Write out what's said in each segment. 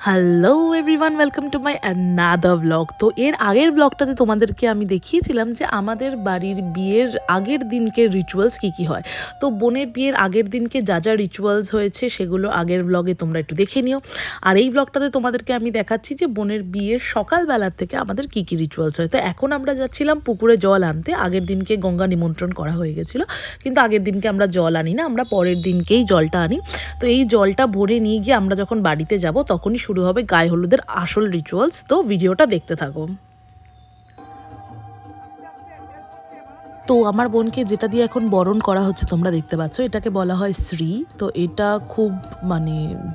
Hello everyone, welcome to my another blog. তো এর আগের ব্লগটাতে তোমাদেরকে আমি দেখিয়েছিলাম যে আমাদের বাড়ির বিয়ের আগের দিনকে রিচুয়ালস কী হয়। তো বোনের বিয়ের আগের দিনকে যা যা রিচুয়ালস হয়েছে সেগুলো আগের ব্লগে তোমরা একটু দেখে নিও। আর এই ব্লগটাতে তোমাদেরকে আমি দেখাচ্ছি যে বোনের বিয়ের সকালবেলার থেকে আমাদের কী রিচুয়ালস হয়। তো এখন আমরা যাচ্ছিলাম পুকুরে জল আনতে। আগের দিনকে গঙ্গা নিমন্ত্রণ করা হয়ে গেছিলো, কিন্তু আগের দিনকে আমরা জল আনি না, আমরা পরের দিনকেই জলটা আনি। তো এই জলটা ভরে নিয়ে গিয়ে আমরা যখন বাড়িতে যাব তখনই শুরু হবে গায়ে হলুদের আসল রিচুয়ালস। তো ভিডিওটা দেখতে থাকো। তো আমার বোনকে যেটা দিয়ে এখন বরণ করা হচ্ছে তোমরা দেখতে পাচ্ছ, এটাকে বলা হয় শ্রী। তো এটা খুব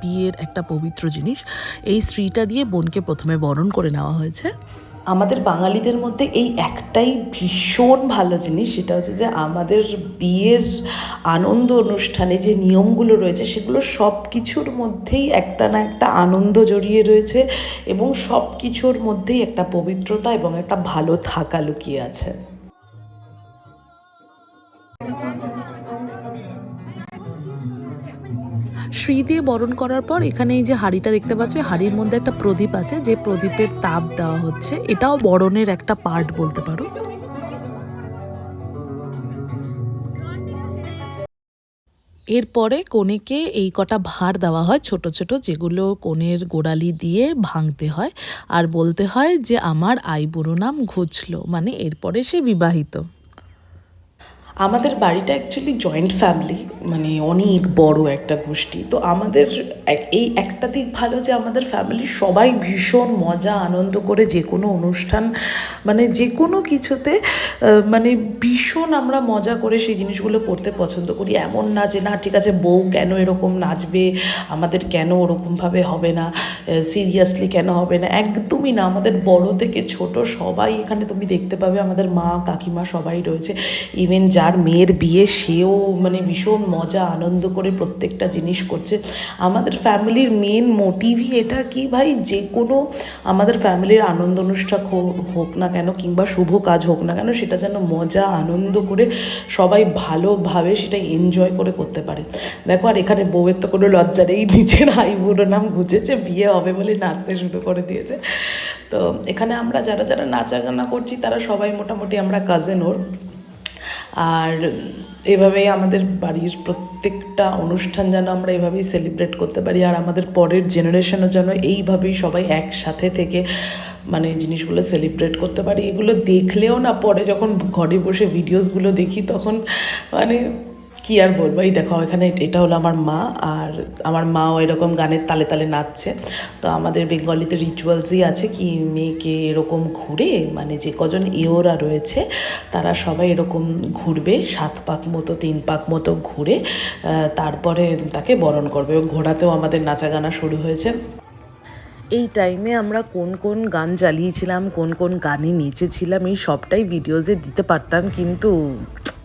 বিয়ের একটা পবিত্র জিনিস। এই শ্রীটা দিয়ে বোনকে প্রথমে বরণ করে নেওয়া হয়েছে। আমাদের বাঙালিদের মধ্যে এই একটাই ভীষণ ভালো জিনিস, সেটা হচ্ছে যে আমাদের বিয়ের আনন্দ অনুষ্ঠানে যে নিয়মগুলো রয়েছে সেগুলো সব কিছুর মধ্যেই একটা না একটা আনন্দ জড়িয়ে রয়েছে, এবং সব কিছুর মধ্যেই একটা পবিত্রতা এবং একটা ভালো থাকা লুকিয়ে আছে। শ্রী দিয়ে বরণ করার পর এখানে এই যে হাঁড়িটা দেখতে পাচ্ছ, হাঁড়ির মধ্যে একটা প্রদীপ আছে, যে প্রদীপের তাপ দেওয়া হচ্ছে। এটাও বরণের একটা পার্ট বলতে পারো। এরপরে কনেকে এই কটা ভাঁড় দেওয়া হয় ছোট ছোট, যেগুলো কনের গোড়ালি দিয়ে ভাঙতে হয় আর বলতে হয় যে আমার আইবুড়ো নাম ঘুচলো, মানে এরপরে সে বিবাহিত। আমাদের বাড়িটা অ্যাকচুয়ালি জয়েন্ট ফ্যামিলি, মানে অনেক বড় একটা গোষ্ঠী। তো আমাদের এই একটা দিক ভালো যে আমাদের ফ্যামিলির সবাই ভীষণ মজা আনন্দ করে যে কোনো অনুষ্ঠান, মানে যে কোনো কিছুতে মানে ভীষণ আমরা মজা করে সেই জিনিসগুলো করতে পছন্দ করি। এমন না যে না ঠিক আছে বউ কেন এরকম নাচবে, আমাদের কেন ওরকমভাবে হবে না, সিরিয়াসলি কেন হবে না, একদমই না। আমাদের বড় থেকে ছোট সবাই এখানে তুমি দেখতে পাবে, আমাদের মা কাকিমা সবাই রয়েছে। ইভেন যার মেয়ের বিয়ে সেও মানে ভীষণ মজা আনন্দ করে প্রত্যেকটা জিনিস করছে। আমাদের ফ্যামিলির মেন মোটিভই এটা কি ভাই, যে কোনো আমাদের ফ্যামিলির আনন্দ অনুষ্ঠান হোক না কেন কিংবা শুভ কাজ হোক না কেন, সেটা যেন মজা আনন্দ করে সবাই ভালোভাবে সেটা এনজয় করে করতে পারে। দেখো, আর এখানে বউয়ের তো কোনো লজ্জা নেই, নিজের আইবুড়ো নাম ঘুচেছে, বিয়ে হবে বলে নাচতে শুরু করে দিয়েছে। তো এখানে আমরা যারা যারা নাচাগানা করছি তারা সবাই মোটামুটি আমরা কাজিন ওর। আর এভাবেই আমাদের বাড়ির প্রত্যেকটা অনুষ্ঠান যেন আমরা এভাবেই সেলিব্রেট করতে পারি, আর আমাদের পরের জেনারেশনও যেন এইভাবেই সবাই একসাথে থেকে মানে জিনিসগুলো সেলিব্রেট করতে পারি। এগুলো দেখলেও না, পরে যখন ঘরে বসে ভিডিওসগুলো দেখি তখন মানে কী আর বলবো। এই দেখো এখানে এটা হলো আমার মা, আর আমার মাও এরকম গানের তালে তালে নাচছে। তো আমাদের বেঙ্গলিতে রিচুয়ালসই আছে কি, মেয়েকে এরকম ঘুরে, মানে যে কজন এওরা রয়েছে তারা সবাই এরকম ঘুরবে 7 পাক মতো 3 পাক মতো ঘুরে, তারপরে তাকে বরণ করবে। ঘোড়াতেও আমাদের নাচা গানা শুরু হয়েছে। এই টাইমে আমরা কোন কোন গান চালিয়েছিলাম, কোন কোন গানে নেচেছিলাম, এই সবটাই ভিডিওসে দিতে পারতাম, কিন্তু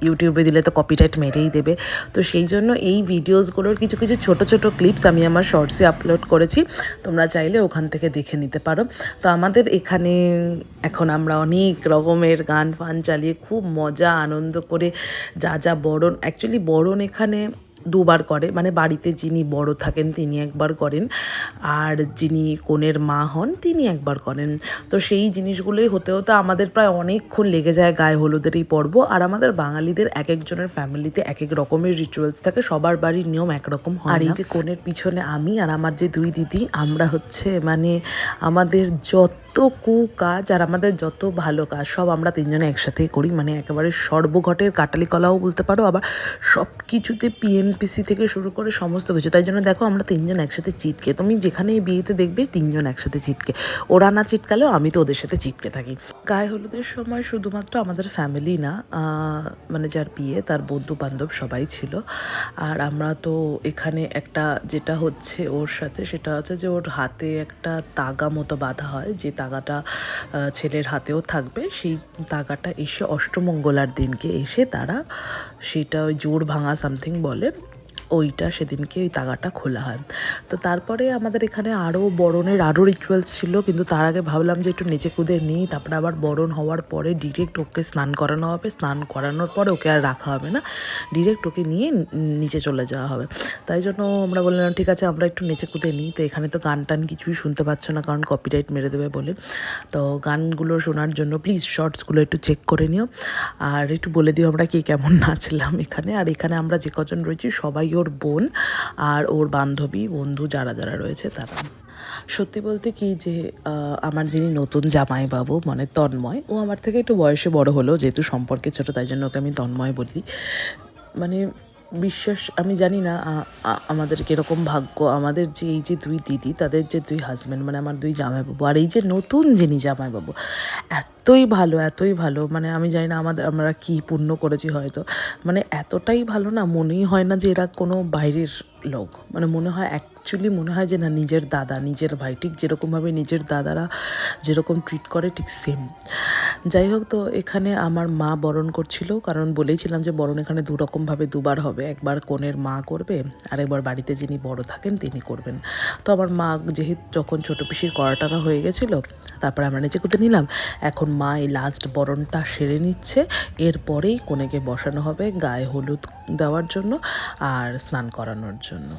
ইউটিউবে দিলে তো কপিরাইট মেরেই দেবে। তো সেই জন্য এই ভিডিওসগুলোর কিছু কিছু ছোট ছোট ক্লিপস আমি আমার শর্টসে আপলোড করেছি, তোমরা চাইলে ওখান থেকে দেখে নিতে পারো। তো আমাদের এখানে এখন আমরা অনেক রকমের গান ফান চালিয়ে খুব মজা আনন্দ করে যা যা বরণ, অ্যাকচুয়ালি বরণ এখানে 2বার করে, মানে বাড়িতে যিনি বড় থাকেন তিনি একবার করেন, আর যিনি কনের মা হন তিনি একবার করেন। তো সেই জিনিসগুলোই হতে হতে আমাদের প্রায় অনেকক্ষণ লেগে যায় গায়ে হলুদের এই পর্ব। আর আমাদের বাঙালিদের এক একজনের ফ্যামিলিতে এক এক রকমের রিচুয়ালস থাকে, সবার বাড়ির নিয়ম একরকম হয়। আর এই যে কনের পিছনে আমি আর আমার যে 2 দিদি, আমরা হচ্ছে মানে আমাদের যত কাজ আর আমাদের যত ভালো কাজ সব আমরা 3 জনে একসাথেই করি, মানে একেবারে সর্বঘটের কাটালি কলাও বলতে পারো, আবার সব কিছুতে পিএনপিসি থেকে শুরু করে সমস্ত কিছু। তাই জন্য দেখো আমরা 3 জন একসাথে চিটকে, তুমি যেখানেই বিয়েতে দেখবে 3 জন একসাথে চিটকে, ওরা না চিটকালেও আমি তো ওদের সাথে চিটকে থাকি। গায়ে হলুদের সময় শুধুমাত্র আমাদের ফ্যামিলি না, মানে যার বিয়ে তার বন্ধু বান্ধব সবাই ছিল। আর আমরা তো এখানে একটা যেটা হচ্ছে ওর সাথে, সেটা হচ্ছে যে ওর হাতে একটা তাগা মতো বাঁধা হয়, যে তাগাটা ছেলের হাতেও থাকবে। সেই তাগাটা এসে অষ্টমঙ্গলার দিনকে এসে তারা সেটা ওই জোড় ভাঙা সামথিং বলে, ওইটা সেদিনকে ওই তাগাটা খোলা হয়। তো তারপরে আমাদের এখানে আরও বরণের আরও রিচুয়ালস ছিল, কিন্তু তার আগে ভাবলাম যে একটু নেচে কুদে নিই, তারপরে আবার বরণ হওয়ার পরে ডিরেক্ট ওকে স্নান করানো হবে, স্নান করানোর পরে ওকে আর রাখা হবে না, ডিরেক্ট ওকে নিয়ে নিচে চলে যাওয়া হবে। তাই জন্য আমরা বললাম ঠিক আছে আমরা একটু নেচে কুদে নিই। তো এখানে তো গান টান কিছুই শুনতে পাচ্ছ না, কারণ কপিরাইট মেরে দেবে বলে। তো গানগুলো শোনার জন্য প্লিজ শর্টসগুলো একটু চেক করে নিও, আর একটু বলে দিও আমরা কে কেমন নাচলাম এখানে। আর এখানে আমরা যে কজন রয়েছি সবাই ওর বোন আর ওর বান্ধবী বন্ধু যারা যারা রয়েছে তারা। সত্যি বলতে কি যে আমার যিনি নতুন জামাইবাবু মানে তন্ময়, ও আমার থেকে একটু বয়সে বড় হলো, যেহেতু সম্পর্কে ছোটো তাই জন্য ওকে আমি তন্ময় বলি। মানে বিশ্বাস আমি জানি না আমাদের কীরকম ভাগ্য, আমাদের যে এই যে দুই দিদি তাদের যে দুই হাজব্যান্ড মানে আমার দুই জামাইবাবু, আর এই যে নতুন যিনি জামাইবাবু এতই ভালো মানে আমি জানি না আমরা কি পুণ্য করেছি হয়তো, মানে এতটাই ভালো না, মনেই হয় না যে এরা কোনো বাইরের লোক, মানে মনে হয় অ্যাকচুয়ালি মনে হয় যে না নিজের দাদা নিজের ভাই, ঠিক যেরকমভাবে নিজের দাদারা যেরকম ট্রিট করে ঠিক সেম। যাই হোক, তো এখানে আমার মা বরণ করছিল, কারণ বলেইছিলাম যে বরণ এখানে দুরকমভাবে দুবার হবে, একবার কনের মা করবে আর একবার বাড়িতে যিনি বড় থাকেন তিনি করবেন। তো আমার মা যেহেতু যখন ছোটো পিসির করাটারা হয়ে গেছিলো, তারপরে আমরা নিচে করতে নিলাম। এখন মা এই লাস্ট বরণটা সেরে নিচ্ছে, এরপরেই কনেকে বসানো হবে গায়ে হলুদ দেওয়ার জন্য আর স্নান করানোর জন্য।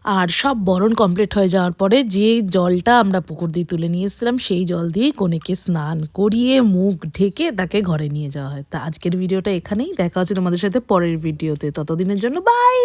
আর সব বরণ কমপ্লিট হয়ে যাওয়ার পরে যে জলটা আমরা পুকুর দিয়ে তুলে নিয়ে এসেছিলাম সেই জল দিয়ে কনেকে স্নান করিয়ে মুখ ঢেকে তাকে ঘরে নিয়ে যাওয়া হয়। তা আজকের ভিডিওটা এখানেই, দেখা হচ্ছে তোমাদের সাথে পরের ভিডিওতে, ততদিনের জন্য বাই।